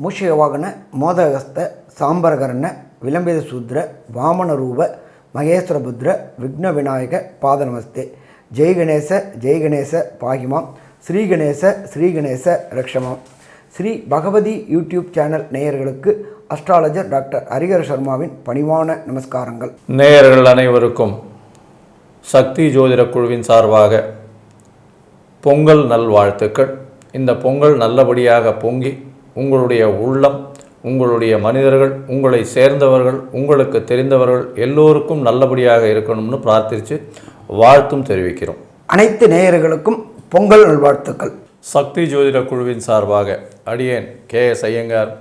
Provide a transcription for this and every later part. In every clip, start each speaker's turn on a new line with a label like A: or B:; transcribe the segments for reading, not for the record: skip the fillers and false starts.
A: ಮೂಷಿಕವಾಗನ ಮೋದಗಸ್ತ ಸಾಂಬರಕರ್ಣ ವಿಲಂಬಿತ ಶೂದ್ರ ವಾಮನ ರೂಪ ಮಹೇಶ್ವರ ಬುದ್ರ ವಿಘ್ನ ವಿನಾಯಕ ಪಾದ ನಮಸ್ತೆ. ಜೈ ಗಣೇಶ பாகிமாம். ஸ்ரீ கணேச ரக்ஷமாம். ஸ்ரீ பகவதி யூடியூப் சேனல் நேயர்களுக்கு அஸ்ட்ராலஜர் டாக்டர் ஹரிஹர சர்மாவின் பணிவான நமஸ்காரங்கள்.
B: நேயர்கள் அனைவருக்கும் சக்தி ஜோதிட குழுவின் சார்பாக பொங்கல் நல்வாழ்த்துக்கள். இந்த பொங்கல் நல்லபடியாக பொங்கி உங்களுடைய உள்ளம், உங்களுடைய மனிதர்கள், உங்களை சேர்ந்தவர்கள், உங்களுக்கு தெரிந்தவர்கள் எல்லோருக்கும் நல்லபடியாக இருக்கணும்னு பிரார்த்தித்து வாழ்த்தும் தெரிவிக்கிறோம்.
A: அனைத்து நேயர்களுக்கும் பொங்கல் நல்வாழ்த்துக்கள்.
B: சக்தி ஜோதிட குழுவின் சார்பாக அடியேன் KS ஐயங்கார்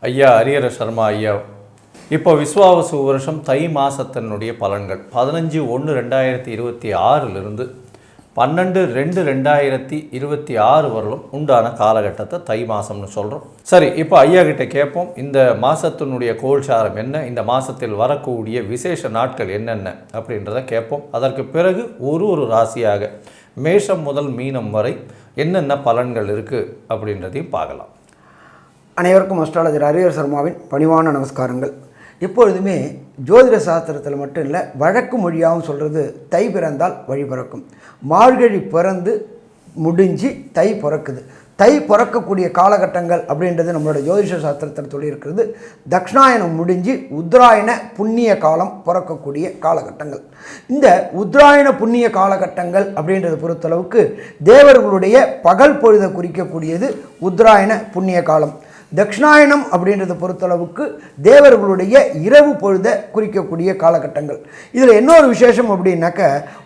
B: ஐயா ஹரிஹர சர்மா ஐயா. இப்போ விஸ்வாவசு வருஷம் தை மாதத்தினுடைய பலன்கள் 15/1/2026 12/2/2026 வரலும் உண்டான காலகட்டத்தை தை மாதம்னு சொல்கிறோம். சரி, இப்போ ஐயா கிட்ட கேட்போம், இந்த மாதத்தினுடைய கோல்சாரம் என்ன, இந்த மாதத்தில் வரக்கூடிய விசேஷ நாட்கள் என்னென்ன அப்படின்றத கேட்போம். அதற்கு பிறகு ஒரு ராசியாக மேஷம் முதல் மீனம் வரை என்னென்ன பலன்கள் இருக்குது அப்படின்றதையும் பார்க்கலாம்.
A: அனைவருக்கும் அஸ்ட்ராலஜர் ஹரிஹர சர்மாவின் பணிவான நமஸ்காரங்கள். எப்பொழுதுமே ஜோதிட சாஸ்திரத்தில் மட்டும் இல்லை, வழக்கு மொழியாகவும் சொல்கிறது தை பிறந்தால் வழி பிறக்கும். மார்கழி பிறந்து முடிஞ்சு தை பிறக்குது. தை பிறக்கக்கூடிய காலகட்டங்கள் அப்படின்றது நம்மளோட ஜோதிஷ சாஸ்திரத்தில் சொல்லியிருக்கிறது. தக்ஷணாயனம் முடிஞ்சு உத்தராயண புண்ணிய காலம் பிறக்கக்கூடிய காலகட்டங்கள். இந்த உத்தராயண புண்ணிய காலகட்டங்கள் அப்படின்றத பொறுத்தளவுக்கு தேவர்களுடைய பகல் பொழுதை குறிக்கக்கூடியது உத்தராயண புண்ணிய காலம். தக்ஷணாயனம் அப்படின்றத பொறுத்தளவுக்கு தேவர்களுடைய இரவு பொழுதை குறிக்கக்கூடிய காலகட்டங்கள். இதில் இன்னொரு விசேஷம் அப்படின்னாக்க,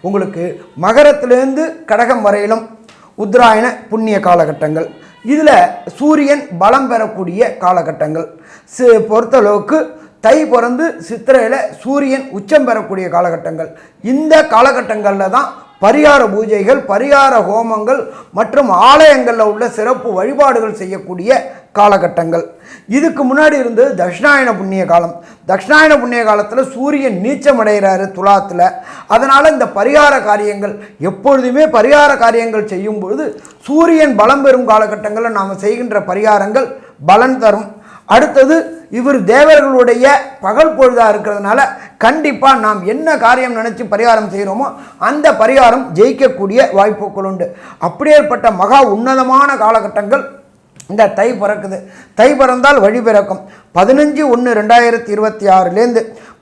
A: உங்களுக்கு மகரத்திலேருந்து கடகம் வரையிலும் உத்தராயண புண்ணிய காலகட்டங்கள். இதில் சூரியன் பலம் பெறக்கூடிய காலகட்டங்கள். பொறுத்தளவுக்கு தை பிறந்து சித்திரையில் சூரியன் உச்சம் பெறக்கூடிய காலகட்டங்கள். இந்த காலகட்டங்களில் தான் பரிகார பூஜைகள், பரிகார ஹோமங்கள் மற்றும் ஆலயங்களில் உள்ள சிறப்பு வழிபாடுகள் செய்யக்கூடிய காலகட்டங்கள். இதுக்கு முன்னாடி இருந்து தட்சிணாயன புண்ணிய காலம். தட்சிணாயன புண்ணிய காலத்தில் சூரியன் நீச்சம் அடைகிறாரு துலாத்தில். அதனால் இந்த பரிகார காரியங்கள், எப்பொழுதுமே பரிகார காரியங்கள் செய்யும் பொழுது சூரியன் பலம் பெறும் காலகட்டங்களில் நாம் செய்கின்ற பரிகாரங்கள் பலன் தரும். அடுத்தது, இவர் தேவர்களுடைய பகல் பொழுதாக இருக்கிறதுனால கண்டிப்பாக நாம் என்ன காரியம் நினச்சி பரிகாரம் செய்கிறோமோ அந்த பரிகாரம் ஜெயிக்கக்கூடிய வாய்ப்புகள் உண்டு. அப்படியேற்பட்ட மகா உன்னதமான காலகட்டங்கள் இந்த தை பிறக்குது. தை பிறந்தால் வழி பிறக்கும். 15/1/2026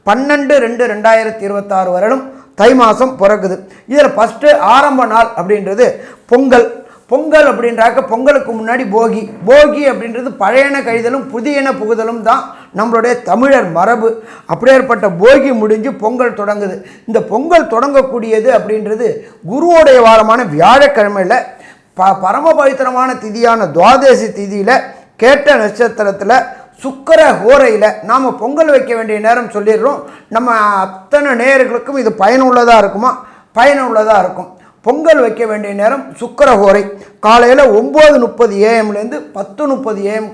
A: 12/2/2026 வரலும் தை மாதம் பிறக்குது. இதில் ஃபஸ்ட்டு ஆரம்ப நாள் அப்படின்றது பொங்கல். பொங்கல் அப்படின்றாக்க பொங்கலுக்கு முன்னாடி போகி. போகி அப்படின்றது பழையன கழிதலும் புதியன புகுதலும் தான் நம்மளுடைய தமிழர் மரபு. அப்படியேற்பட்ட போகி முடிஞ்சு பொங்கல் தொடங்குது. இந்த பொங்கல் தொடங்கக்கூடியது அப்படின்றது குருவோடைய வாரமான வியாழக்கிழமையில் பரம பவித்திரமான திதியான துவாதசி திதியில் கேட்ட நட்சத்திரத்தில் சுக்கிர ஹோரையில் நாம் பொங்கல் வைக்க வேண்டிய நேரம் சொல்லிடுறோம். நம்ம அத்தனை நேயர்களுக்கும் இது பயனுள்ளதாக இருக்குமா? பயனுள்ளதாக இருக்கும். பொங்கல் வைக்க வேண்டிய நேரம் சுக்கிர ஹோரை. காலையில் 9:30 AM - 10:30 AM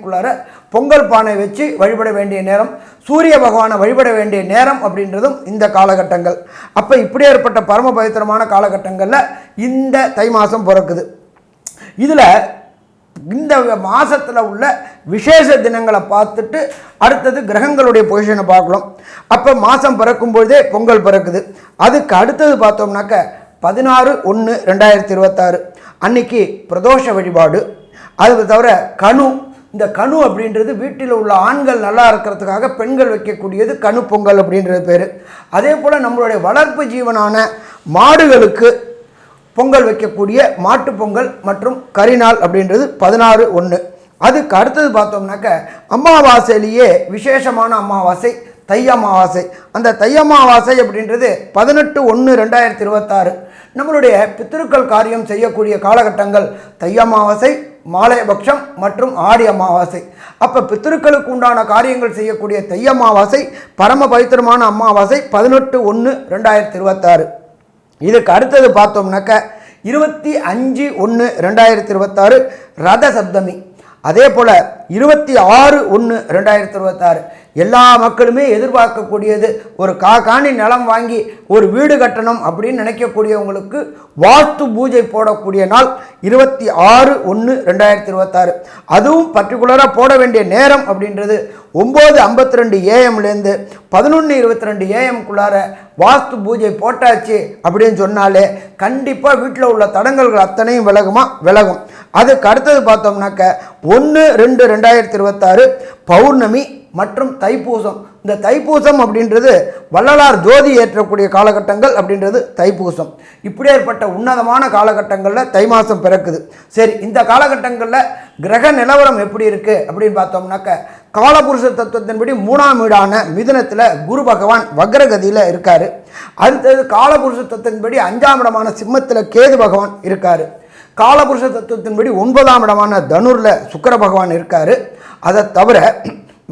A: பொங்கல் பானை வச்சு வழிபட வேண்டிய நேரம். சூரிய பகவானை வழிபட வேண்டிய நேரம் அப்படின்றதும் இந்த காலகட்டங்கள். அப்போ இப்படி ஏற்பட்ட பரம பவித்திரமான காலகட்டங்களில் இந்த தை மாதம் பிறக்குது. இதில் இந்த மாதத்தில் உள்ள விசேஷ தினங்களை பார்த்துட்டு அடுத்தது கிரகங்களுடைய பொசிஷனை பார்க்கலாம். அப்போ மாதம் பிறக்கும்பொழுதே பொங்கல் பிறக்குது. அதுக்கு அடுத்தது பார்த்தோம்னாக்க 16/1/2026 அன்னைக்கு பிரதோஷ வழிபாடு. அது தவிர கணு. இந்த கணு அப்படின்றது வீட்டில் உள்ள ஆண்கள் நல்லா இருக்கிறதுக்காக பெண்கள் வைக்கக்கூடியது கணு பொங்கல் அப்படின்றது பேர். அதே போல் நம்மளுடைய வளர்ப்பு ஜீவனான மாடுகளுக்கு பொங்கல் வைக்கக்கூடிய மாட்டுப்பொங்கல் மற்றும் கரிநாள் அப்படின்றது 16/1. அதுக்கு அடுத்தது பார்த்தோம்னாக்க அமாவாசையிலேயே விசேஷமான அமாவாசை தை அமாவாசை. அந்த தை அமாவாசை அப்படின்றது 18/1/2026 நம்மளுடைய பித்திருக்கள் காரியம் செய்யக்கூடிய காலகட்டங்கள். தை அமாவாசை, மாலையபக்ஷம் மற்றும் ஆடி அமாவாசை. அப்போ பித்திருக்களுக்கு உண்டான காரியங்கள் செய்யக்கூடிய தை அமாவாசை பரம பவித்திரமான அமாவாசை 18/1/2026. இதுக்கு அடுத்தது பார்த்தோம்னாக்க 25/1/2026 ரத சப்தமி. அதே போல் 26/1/2026 எல்லா மக்களுமே எதிர்பார்க்கக்கூடியது. ஒரு காணி நிலம் வாங்கி ஒரு வீடு கட்டணும் அப்படின்னு நினைக்கக்கூடியவங்களுக்கு வாஸ்து பூஜை போடக்கூடிய நாள் 26/1/2026. அதுவும் பர்டிகுலராக போட வேண்டிய நேரம் அப்படின்றது 9:52 AM லேருந்து 11:22 AM வாஸ்து பூஜை போட்டாச்சு அப்படின்னு சொன்னாலே கண்டிப்பாக வீட்டில் உள்ள தடங்கல்கள் அத்தனையும் விலகும். அதுக்கு அடுத்தது பார்த்தோம்னாக்க 1/2/2026 பௌர்ணமி மற்றும் தைப்பூசம். இந்த தைப்பூசம் அப்படின்றது வள்ளலார் ஜோதி ஏற்றக்கூடிய காலகட்டங்கள் அப்படின்றது தைப்பூசம். இப்படி ஏற்பட்ட உன்னதமான காலகட்டங்களில் தை மாதம் பிறக்குது. சரி, இந்த காலகட்டங்களில் கிரக நிலவரம் எப்படி இருக்குது அப்படின்னு பார்த்தோம்னாக்க காலபுருஷ தத்துவத்தின்படி 3ஆம் வீடான மிதுனத்தில் குரு பகவான் வக்ரகதியில் இருக்கார். அடுத்தது காலபுருஷ தத்துவத்தின்படி 5ஆம் இடமான சிம்மத்தில் கேது பகவான் இருக்கார். காலபுருஷ தத்துவத்தின்படி 9ஆம் இடமான தனுரில் சுக்கிர பகவான் இருக்கார். அதை தவிர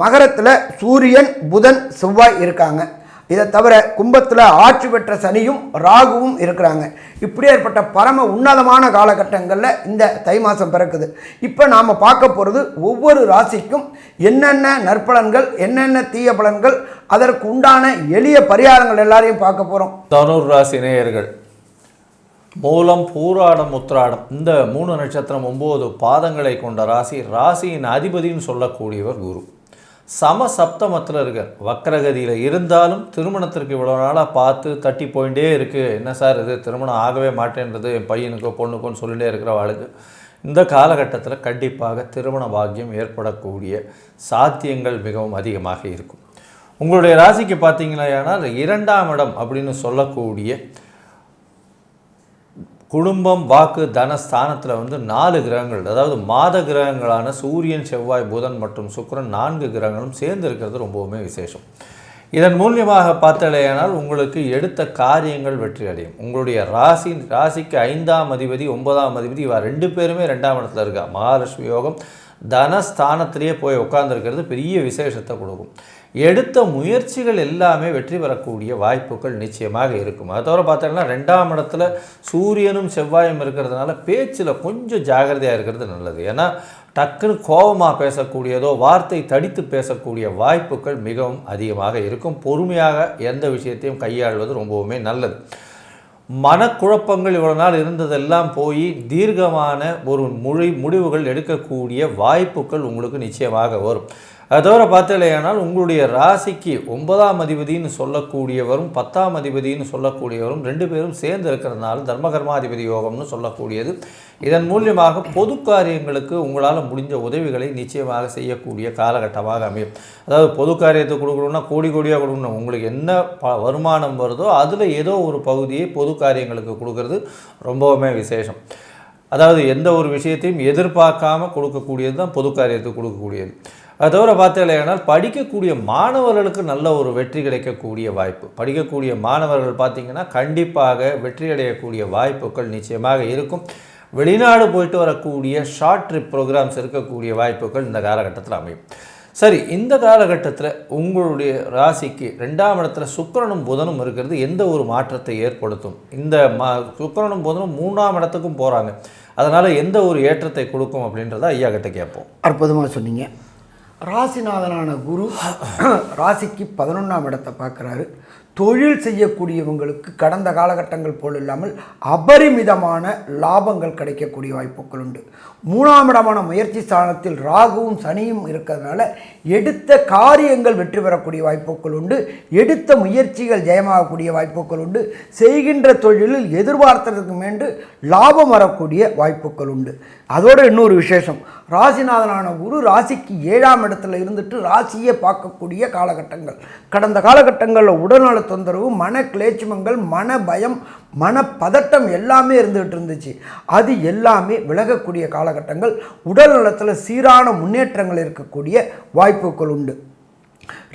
A: மகரத்தில் சூரியன் புதன் செவ்வாய் இருக்காங்க. இதை தவிர கும்பத்தில் ஆட்சி பெற்ற சனியும் ராகுவும் இருக்கிறாங்க. இப்படி ஏற்பட்ட பரம உன்னதமான காலகட்டங்களில் இந்த தை மாதம் பிறக்குது. இப்போ நாம் பார்க்க போகிறது ஒவ்வொரு ராசிக்கும் என்னென்ன நற்பலன்கள், என்னென்ன தீய பலன்கள், அதற்கு உண்டான எளிய பரிகாரங்கள் எல்லாரையும் பார்க்க போகிறோம்.
B: தனுர் ராசி நேயர்கள், மூலம் பூராடம் உத்திராடம் இந்த 3 நட்சத்திரம் 9 பாதங்களை கொண்ட ராசி. ராசியின் அதிபதினு சொல்லக்கூடியவர் குரு. சப்தமத்தில் இருக்கார். வக்கரகதியில் இருந்தாலும் திருமணத்திற்கு இவ்வளோ நாளாக பார்த்து தட்டி போயிட்டே இருக்குது. என்ன சார் இது திருமணம் ஆகவே மாட்டேன்றது, என் பையனுக்கோ பொண்ணுக்கோன்னு சொல்லிகிட்டே இருக்கிற வாழ்க்கை இந்த காலகட்டத்தில் கண்டிப்பாக திருமண பாக்கியம் ஏற்படக்கூடிய சாத்தியங்கள் மிகவும் அதிகமாக இருக்கும். உங்களுடைய ராசிக்கு பார்த்தீங்கன்னா 2ஆம் இடம் அப்படின்னு சொல்லக்கூடிய குடும்பம், வாக்கு, தனஸ்தானத்தில் 4 கிரகங்கள், அதாவது மாத கிரகங்களான சூரியன், செவ்வாய், புதன் மற்றும் சுக்கிரன் 4 கிரகங்களும் சேர்ந்து இருக்கிறது ரொம்பவுமே விசேஷம். இதன் மூலியமாக பார்த்தாலேயானால் உங்களுக்கு எடுத்த காரியங்கள் வெற்றி அடையும். உங்களுடைய ராசிக்கு 5ஆம் அதிபதி 9ஆம் அதிபதி இவ 2 பேருமே 2ஆம் இடத்துல இருக்கா. மகாலட்சுமி யோகம் தனஸ்தானத்திலேயே போய் உட்கார்ந்துருக்கிறது பெரிய விசேஷத்தை கொடுக்கும். எடுத்த முயற்சிகள் எல்லாமே வெற்றி பெறக்கூடிய வாய்ப்புகள் நிச்சயமாக இருக்கும். அதை தவிர பார்த்தீங்கன்னா 2ஆம் இடத்துல சூரியனும் செவ்வாயும் இருக்கிறதுனால பேச்சில் கொஞ்சம் ஜாகிரதையாக இருக்கிறது நல்லது. ஏன்னா டக்குன்னு கோபமாக பேசக்கூடியதோ வார்த்தை தடித்து பேசக்கூடிய வாய்ப்புகள் மிகவும் அதிகமாக இருக்கும். பொறுமையாக எந்த விஷயத்தையும் கையாள்வது ரொம்பவுமே நல்லது. மனக்குழப்பங்கள் இவ்வளோ நாள் இருந்ததெல்லாம் போய் தீர்க்கமான ஒரு முடிவுகள் எடுக்கக்கூடிய வாய்ப்புகள் உங்களுக்கு நிச்சயமாக வரும். அது தவிர பார்த்தலையானால் உங்களுடைய ராசிக்கு 9ஆம் அதிபதினு சொல்லக்கூடியவரும் 10ஆம் அதிபதினு சொல்லக்கூடியவரும் 2 பேரும் சேர்ந்து இருக்கிறதுனால தர்மகர்மாதிபதி யோகம்னு சொல்லக்கூடியது. இதன் மூலியமாக பொது காரியங்களுக்கு உங்களால் முடிஞ்ச உதவிகளை நிச்சயமாக செய்யக்கூடிய காலகட்டமாக அமையும். அதாவது பொது காரியத்தை கொடுக்கணுன்னா கோடியாக கொடுக்கணும். உங்களுக்கு என்ன வருமானம் வருதோ அதில் ஏதோ ஒரு பகுதியை பொது காரியங்களுக்கு கொடுக்கறது ரொம்பவுமே விசேஷம். அதாவது எந்த ஒரு விஷயத்தையும் எதிர்பார்க்காம கொடுக்கக்கூடியது தான் பொது காரியத்துக்கு கொடுக்கக்கூடியது. அது தவிர பார்த்தீங்கன்னா படிக்கக்கூடிய மாணவர்களுக்கு நல்ல ஒரு வெற்றி கிடைக்கக்கூடிய வாய்ப்பு. படிக்கக்கூடிய மாணவர்கள் பார்த்திங்கன்னா கண்டிப்பாக வெற்றி அடையக்கூடிய வாய்ப்புகள் நிச்சயமாக இருக்கும். வெளிநாடு போயிட்டு வரக்கூடிய ஷார்ட் ட்ரிப் ப்ரோக்ராம்ஸ் இருக்கக்கூடிய வாய்ப்புகள் இந்த காலகட்டத்தில் அமையும். சரி, இந்த காலகட்டத்தில் உங்களுடைய ராசிக்கு 2ஆம் இடத்துல சுக்கிரனும் புதனும் இருக்கிறது எந்த ஒரு மாற்றத்தை ஏற்படுத்தும்? இந்த சுக்கிரனும் புதனும் 3ஆம் இடத்துக்கும் போகிறாங்க. அதனால் எந்த ஒரு ஏற்றத்தை கொடுக்கும் அப்படின்றத ஐயா கிட்ட கேட்போம்.
A: அற்புதமாக சொன்னீங்க. ராசிநாதனான குரு ராசிக்கு 11ஆம் இடத்தை பார்க்குறாரு. தொழில் செய்யக்கூடியவங்களுக்கு கடந்த காலகட்டங்கள் போல் இல்லாமல் அபரிமிதமான லாபங்கள் கிடைக்கக்கூடிய வாய்ப்புகள் உண்டு. 3ஆம் இடமான முயற்சி ஸ்தானத்தில் ராகுவும் சனியும் இருக்கிறதுனால எடுத்த காரியங்கள் வெற்றி பெறக்கூடிய வாய்ப்புகள் உண்டு. எடுத்த முயற்சிகள் ஜெயமாகக்கூடிய வாய்ப்புகள் உண்டு. செய்கின்ற தொழிலில் எதிர்பார்த்ததுக்கு மேண்டு லாபம் வரக்கூடிய வாய்ப்புகள் உண்டு. அதோடு இன்னொரு விசேஷம், ராசிநாதனான குரு ராசிக்கு 7ஆம் இடத்துல இருந்துட்டு ராசியை பார்க்கக்கூடிய காலகட்டங்கள். கடந்த காலகட்டங்களில் உடல்நல தொந்தரவு, மன கிளேச்சுமங்கள், மன பயம், மனப்பதட்டம் எல்லாமே இருந்துகிட்டு இருந்துச்சு. அது எல்லாமே விலகக்கூடிய காலகட்டங்கள். உடல் நலத்தில் சீரான முன்னேற்றங்கள் இருக்கக்கூடிய வாய்ப்புகள் உண்டு.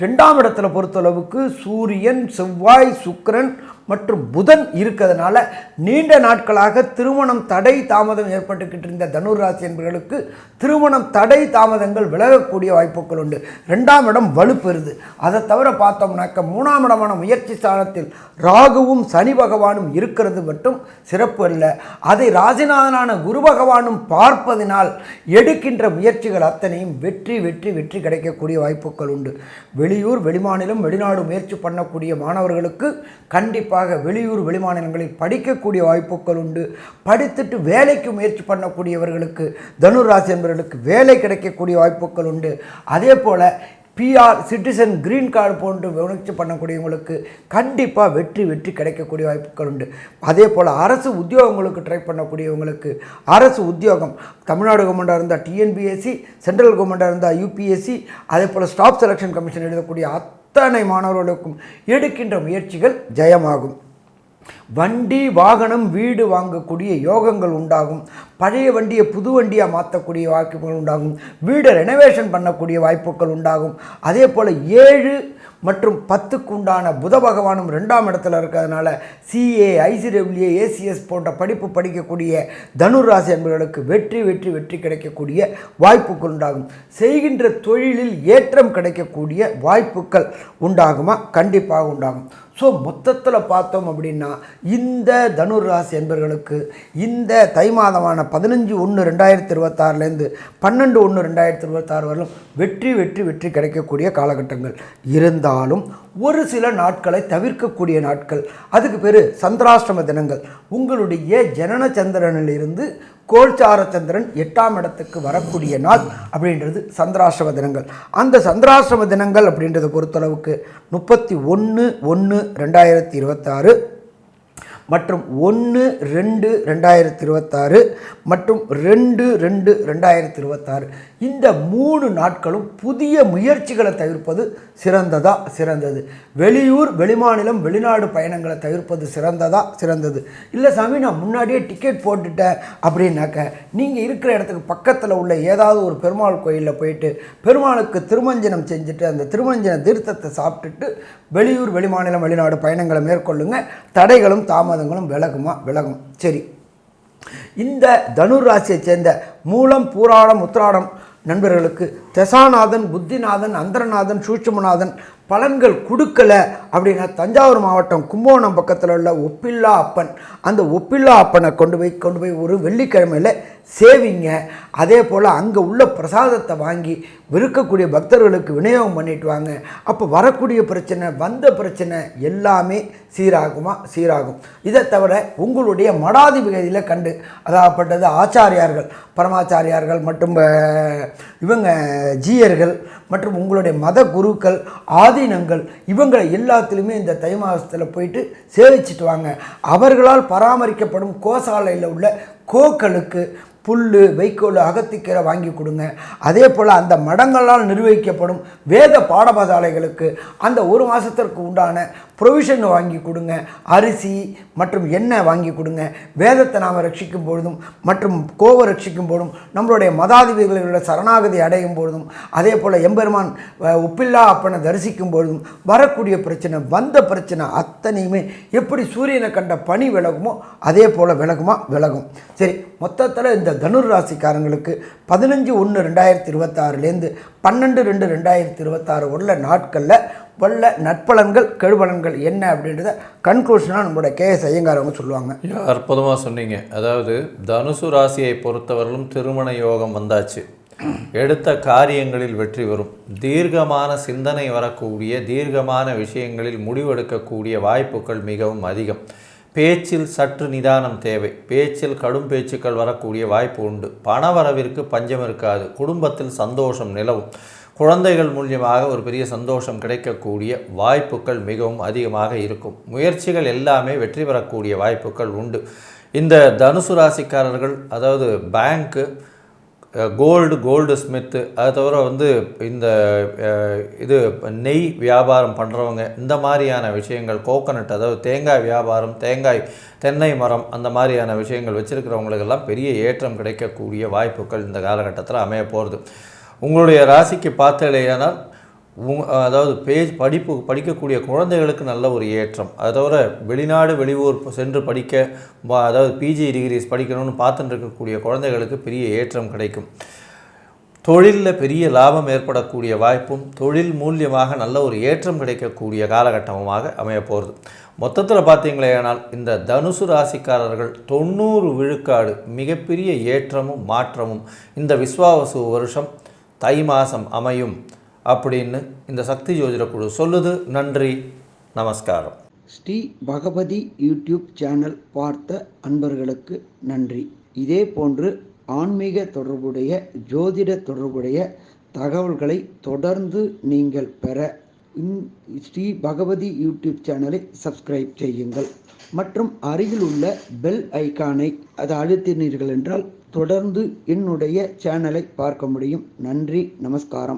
A: 2ஆம் இடத்துல பொறுத்தளவுக்கு சூரியன், செவ்வாய், சுக்கிரன் மற்றும் புதன் இருக்கிறதுனால நீண்ட நாட்களாக திருமணம் தடை தாமதம் ஏற்பட்டுக்கிட்டு இருந்த தனுர் ராசி என்பவர்களுக்கு திருமணம் தடை தாமதங்கள் விலகக்கூடிய வாய்ப்புகள் உண்டு. 2ஆம் இடம் வலுப்பெறுது. அதை தவிர பார்த்தோம்னாக்க 3ஆம் இடமான முயற்சி ஸ்தானத்தில் ராகுவும் சனி பகவானும் இருக்கிறது மட்டும் சிறப்பு அல்ல. அதை ராசிநாதனான குரு பகவானும் பார்ப்பதினால் எடுக்கின்ற முயற்சிகள் அத்தனையும் வெற்றி வெற்றி வெற்றி கிடைக்கக்கூடிய வாய்ப்புகள் உண்டு. வெளியூர் வெளிமாநிலம் வெளிநாடு முயற்சி பண்ணக்கூடிய மாணவர்களுக்கு கண்டிப்பாக வெளியூர் வெளிமாநிலங்களில் படிக்கக்கூடிய வாய்ப்புகள் உண்டு. படித்துட்டு வேலைக்கு முயற்சி பண்ணக்கூடியவர்களுக்கு தனுர் ராசி என்பவர்களுக்கு வேலை கிடைக்கக்கூடிய வாய்ப்புகள் உண்டு. அதே போல் பிஆர் சிட்டிசன் கிரீன் கார்டு போன்று முயற்சி பண்ணக்கூடியவங்களுக்கு கண்டிப்பாக வெற்றி கிடைக்கக்கூடிய வாய்ப்புகள் உண்டு. அதே போல் அரசு உத்தியோகங்களுக்கு ட்ரை பண்ணக்கூடியவங்களுக்கு அரசு உத்தியோகம் தமிழ்நாடு கவர்மெண்ட்டாக இருந்தால் டிஎன்பிஎஸ்சி, சென்ட்ரல் கவர்மெண்ட்டாக இருந்தால் யூபிஎஸ்சி, அதே போல் ஸ்டாஃப் செலெக்ஷன் கமிஷன் எழுதக்கூடிய அத்தனை மாணவர்களுக்கும் எடுக்கின்ற முயற்சிகள் ஜெயமாகும். வண்டி வாகனம் வீடு வாங்கக்கூடிய யோகங்கள் உண்டாகும். பழைய வண்டியை புது வண்டியாக மாற்றக்கூடிய வாய்ப்புகள் உண்டாகும். வீடை ரெனோவேஷன் பண்ணக்கூடிய வாய்ப்புகள் உண்டாகும். அதே போல் 7 மற்றும் 10க்கு உண்டான புத பகவானும் 2ஆம் இடத்துல இருக்கிறதுனால சிஏ, ஐசிடபிள்யூஏ, ஏசிஎஸ் போன்ற படிப்பு படிக்கக்கூடிய தனுர் ராசி என்பவர்களுக்கு வெற்றி கிடைக்கக்கூடிய வாய்ப்புகள் உண்டாகும். செய்கின்ற தொழிலில் ஏற்றம் கிடைக்கக்கூடிய வாய்ப்புகள் உண்டாகுமா? கண்டிப்பாக உண்டாகும். ஸோ மொத்தத்தில் பார்த்தோம் அப்படின்னா இந்த தனுர் ராசி என்பவர்களுக்கு இந்த தை மாதமான 15/1/2026 12/1/2026 வரலும் வெற்றி கிடைக்கக்கூடிய காலகட்டங்கள் இருந்தாலும் ஒரு சில நாட்களை தவிர்க்கக்கூடிய நாட்கள். அதுக்கு பேர் சந்திராஷ்டம தினங்கள். உங்களுடைய ஜனன சந்திரனிலிருந்து கோல்சார சந்திரன் 8ஆம் இடத்துக்கு வரக்கூடிய நாள் அப்படின்றது சந்திராஷ்டம தினங்கள். அந்த சந்திராஷ்டம தினங்கள் அப்படின்றத பொறுத்தளவுக்கு 31/1/2026 மற்றும் 1/2/2026 மற்றும் 2/2/2026 இந்த 3 நாட்களும் புதிய முயற்சிகளை தவிர்ப்பது சிறந்தது. வெளியூர் வெளிமாநிலம் வெளிநாடு பயணங்களை தவிர்ப்பது சிறந்தது. இல்லை சாமி நான் முன்னாடியே டிக்கெட் போட்டுட்டேன் அப்படின்னாக்க நீங்கள் இருக்கிற இடத்துக்கு பக்கத்தில் உள்ள ஏதாவது ஒரு பெருமாள் கோயிலில் போயிட்டு பெருமாளுக்கு திருமஞ்சனம் செஞ்சுட்டு அந்த திருமஞ்சன தீர்த்தத்தை சாப்பிட்டுட்டு வெளியூர் வெளிமாநிலம் வெளிநாடு பயணங்களை மேற்கொள்ளுங்க. தடைகளும் தாமதங்களும் விலகும். சரி, இந்த தனுர் ராசியை சேர்ந்த மூலம் பூராடம் உத்திராடம் நண்பர்களுக்கு தசாநாதன், புத்திநாதன், அந்தரநாதன், சூட்சுமநாதன் பலன்கள் கொடுக்கல அப்படின்னா தஞ்சாவூர் மாவட்டம் கும்பகோணம் பக்கத்தில் உள்ள ஒப்பில்லா அப்பன், அந்த ஒப்பில்லா அப்பனை கொண்டு போய் ஒரு வெள்ளிக்கிழமையில் சேவிங்க. அதே போல் அங்கே உள்ள பிரசாதத்தை வாங்கி விற்கக்கூடிய பக்தர்களுக்கு விநியோகம் பண்ணிட்டு வாங்க. அப்போ வரக்கூடிய பிரச்சனை வந்த பிரச்சனை எல்லாமே சீராகும். இதை தவிர உங்களுடைய மடாதிபதியில் கண்டு அதாகப்பட்டது ஆச்சாரியார்கள், பரமாச்சாரியார்கள் மற்றும் இவங்க ஜீயர்கள் மற்றும் உங்களுடைய மத குருக்கள், ஆதீனங்கள் இவங்களை எல்லாத்துலேயுமே இந்த தை மாதத்தில் போயிட்டு சேவிச்சிட்டு வாங்க. அவர்களால் பராமரிக்கப்படும் கோசாலையில் உள்ள கோக்களுக்கு புல், வைக்கோல், அகத்திக்கீரை வாங்கி கொடுங்க. அதே போல் அந்த மடங்களால் நிர்வகிக்கப்படும் வேத பாடசாலைகளுக்கு அந்த ஒரு மாதத்திற்கு உண்டான ப்ரொவிஷன் வாங்கி கொடுங்க. அரிசி மற்றும் எண்ணெய் வாங்கி கொடுங்க. வேதத்தை நாம் ரட்சிக்கும் பொழுதும் மற்றும் கோவை ரட்சிக்கும் பொழுதும் நம்மளுடைய மதாதிபதிகளோட சரணாகதி அடையும் பொழுதும் அதே போல் எம்பெருமான் ஒப்பில்லா அப்பனை தரிசிக்கும் பொழுதும் வரக்கூடிய பிரச்சனை வந்த பிரச்சனை அத்தனையுமே எப்படி சூரியனை கண்ட பனி விலகுமோ அதே போல் விலகும். சரி, மொத்தத்தில் இந்த தனுர் ராசிக்காரங்களுக்கு 15/1/2026 12/2/2026 உள்ள நாட்களில் வல்ல நட்பலன்கள் கெடுபலன்கள் என்ன அப்படின்றத கன்க்ளூஷனாக நம்மளோட கேஎஸ் ஐயங்கார் அவங்க சொல்லுவாங்க.
B: அற்புதமாக சொன்னீங்க. அதாவது தனுசு ராசியை பொறுத்தவரையிலும் திருமண யோகம் வந்தாச்சு. எடுத்த காரியங்களில் வெற்றி வரும். தீர்க்கமான சிந்தனை வரக்கூடிய தீர்க்கமான விஷயங்களில் முடிவெடுக்கக்கூடிய வாய்ப்புகள் மிகவும் அதிகம். பேச்சில் சற்று நிதானம் தேவை. பேச்சில் கடும் பேச்சுக்கள் வரக்கூடிய வாய்ப்பு உண்டு. பணவரவிற்கு பஞ்சம் இருக்காது. குடும்பத்தில் சந்தோஷம் நிலவும். குழந்தைகள் மூலியமாக ஒரு பெரிய சந்தோஷம் கிடைக்கக்கூடிய வாய்ப்புகள் மிகவும் அதிகமாக இருக்கும். முயற்சிகள் எல்லாமே வெற்றி பெறக்கூடிய வாய்ப்புகள் உண்டு. இந்த தனுசு ராசிக்காரர்கள் அதாவது பேங்க்கு, கோல்டு ஸ்மித்து, அது தவிர இந்த நெய் வியாபாரம் பண்ணுறவங்க, இந்த மாதிரியான விஷயங்கள், கோகனட் அதாவது தேங்காய் வியாபாரம், தென்னை மரம், அந்த மாதிரியான விஷயங்கள் வச்சுருக்கிறவங்களுக்கெல்லாம் பெரிய ஏற்றம் கிடைக்கக்கூடிய வாய்ப்புகள் இந்த காலகட்டத்தில் அமைய போகிறது. உங்களுடைய ராசிக்கு பார்த்தலையானால் அதாவது படிக்கக்கூடிய குழந்தைகளுக்கு நல்ல ஒரு ஏற்றம். அதை தவிர வெளிநாடு வெளியூர் சென்று படிக்க அதாவது பிஜி டிகிரிஸ் படிக்கணும்னு பார்த்துட்டு இருக்கக்கூடிய குழந்தைகளுக்கு பெரிய ஏற்றம் கிடைக்கும். தொழிலில் பெரிய லாபம் ஏற்படக்கூடிய வாய்ப்பும் தொழில் மூலியமாக நல்ல ஒரு ஏற்றம் கிடைக்கக்கூடிய காலகட்டமாக அமைய போகிறது. மொத்தத்தில் பார்த்தீங்களேனால் இந்த தனுசு ராசிக்காரர்கள் 90 விழுக்காடு மிகப்பெரிய ஏற்றமும் மாற்றமும் இந்த விஸ்வாவசு வருஷம் தை மாதம் அமையும் அப்படின்னு இந்த சக்தி ஜோதிட குழு சொல்லுது. நன்றி, நமஸ்காரம்.
A: ஸ்ரீ பகவதி யூடியூப் சேனல் பார்த்த அன்பர்களுக்கு நன்றி. இதே போன்று ஆன்மீக தொடர்புடைய ஜோதிட தொடர்புடைய தகவல்களை தொடர்ந்து நீங்கள் பெற ஸ்ரீ பகவதி யூடியூப் சேனலை சப்ஸ்கிரைப் செய்யுங்கள் மற்றும் அருகில் உள்ள பெல் ஐக்கானை அதை அழுத்தினீர்கள் என்றால் தொடர்ந்து என்னுடைய சேனலை பார்க்க முடியும். நன்றி, நமஸ்காரம்.